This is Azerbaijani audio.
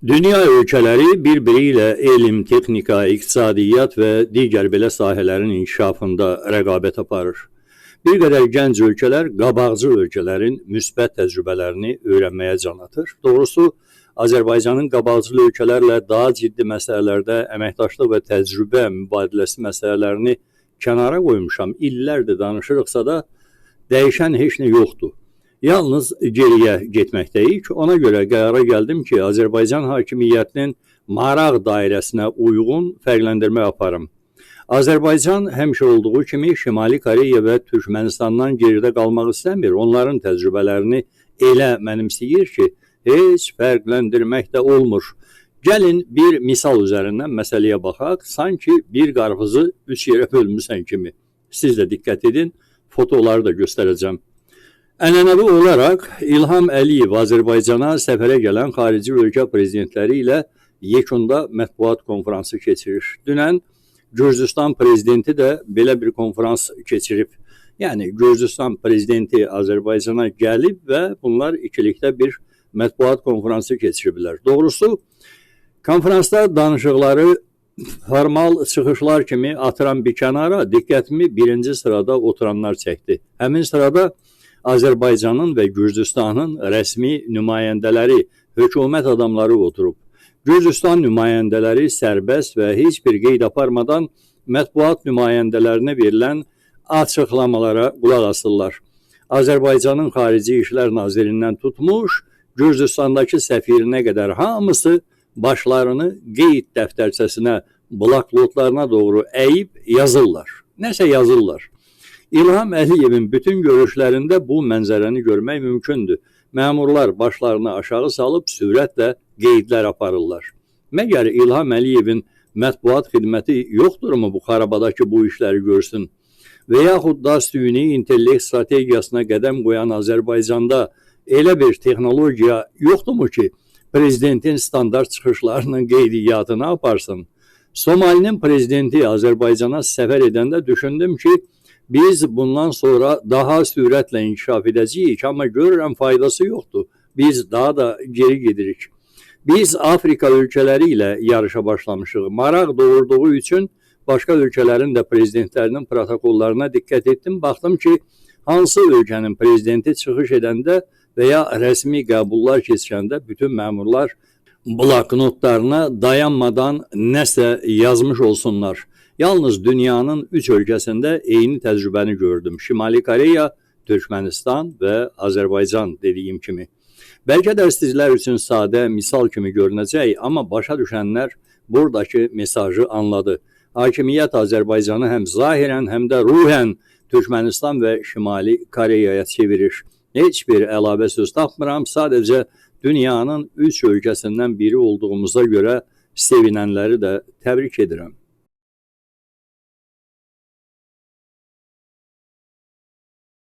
Dünya ölkələri bir-biri elm, texnika, iqtisadiyyat və digər belə sahələrin inkişafında rəqabət aparır. Bir qədər gənc ölkələr qabaqcı ölkələrin müsbət təcrübələrini öyrənməyə can atır. Doğrusu, Azərbaycanın qabaqcıl ölkələrlə daha ciddi məsələlərdə əməkdaşlıq və təcrübə mübadiləsi məsələlərini kənara qoymuşam. İllərdir danışırıqsa da dəyişən heç nə yoxdur. Yalnız geriyə getməkdəyik. Ona görə qərara gəldim ki, Azərbaycan hakimiyyətinin maraq dairəsinə uyğun fərqləndirmə aparım. Azərbaycan həmişə olduğu kimi Şimali Koreya və Türkmenistandan geridə qalmaq istəmir. Onların təcrübələrini elə mənimsəyir ki, heç fərqləndirmək də olmur. Gəlin bir misal üzərindən məsələyə baxaq. Sanki bir qarpızı 3 yerə bölmüsən kimi. Siz də diqqət edin, fotoları da göstərəcəm. Ənənəvi olaraq İlham Əliyev Azərbaycana səfərə gələn xarici ölkə prezidentləri ilə yekunda mətbuat konfransı keçirir. Dünən Gürcüstan prezidenti də belə bir konfrans keçirib. Yəni Gürcüstan prezidenti Azərbaycana gəlib və bunlar ikilikdə bir mətbuat konfransı keçiriblər. Doğrusu, konferansda danışıqları formal çıxışlar kimi atıran bir kənara diqqətimi birinci sırada oturanlar çəkdi. Həmin sırada Azərbaycanın və Gürcüstanın rəsmi nümayəndələri, hökumət adamları oturub. Gürcüstan nümayəndələri sərbəst və heç bir qeyd aparmadan mətbuat nümayəndələrinə verilən açıqlamalara qulaq asırlar. Azərbaycanın Xarici İşlər Nazirindən tutmuş, Gürcüstandakı səfirinə qədər hamısı başlarını qeyd dəftərçəsinə, bloknotlarına doğru əyib yazırlar. Nəsə yazırlar. İlham Əliyevin bütün görüşlərində bu mənzərəni görmək mümkündür. Məmurlar başlarını aşağı salıb sürətlə qeydlər aparırlar. Məgər İlham Əliyevin mətbuat xidməti yoxdurmu bu xarabadakı bu işləri görsün? Və yaxud da süni intellekt strategiyasına qədəm qoyan Azərbaycanda elə bir texnologiya yoxdurmu ki, prezidentin standart çıxışlarının qeydiyyatını aparsın? Somalinin prezidenti Azərbaycana səfər edəndə düşündüm ki, biz bundan sonra daha sürətlə inkişaf edəcəyik, amma görürəm faydası yoxdur. Biz daha da geri gedirik. Biz Afrika ölkələri ilə yarışa başlamışıq. Maraq doğurduğu üçün başqa ölkələrin də prezidentlərinin protokollarına diqqət etdim. Baxdım ki, hansı ölkənin prezidenti çıxış edəndə və ya rəsmi qəbullar keçəndə bütün məmurlar bloknotlarına dayanmadan nəsə yazmış olsunlar. Yalnız dünyanın 3 ölkəsində eyni təcrübəni gördüm. Şimali Koreya, Türkmenistan və Azərbaycan dediyim kimi. Bəlkə də sizlər üçün sadə misal kimi görünəcək, amma başa düşənlər buradakı mesajı anladı. Hakimiyyət Azərbaycanı həm zahirən, həm də ruhən Türkmenistan və Şimali Koreyaya çevirir. Heç bir əlavə söz tapmıram, sadəcə dünyanın 3 ölkəsindən biri olduğumuza görə sevinənləri də təbrik edirəm.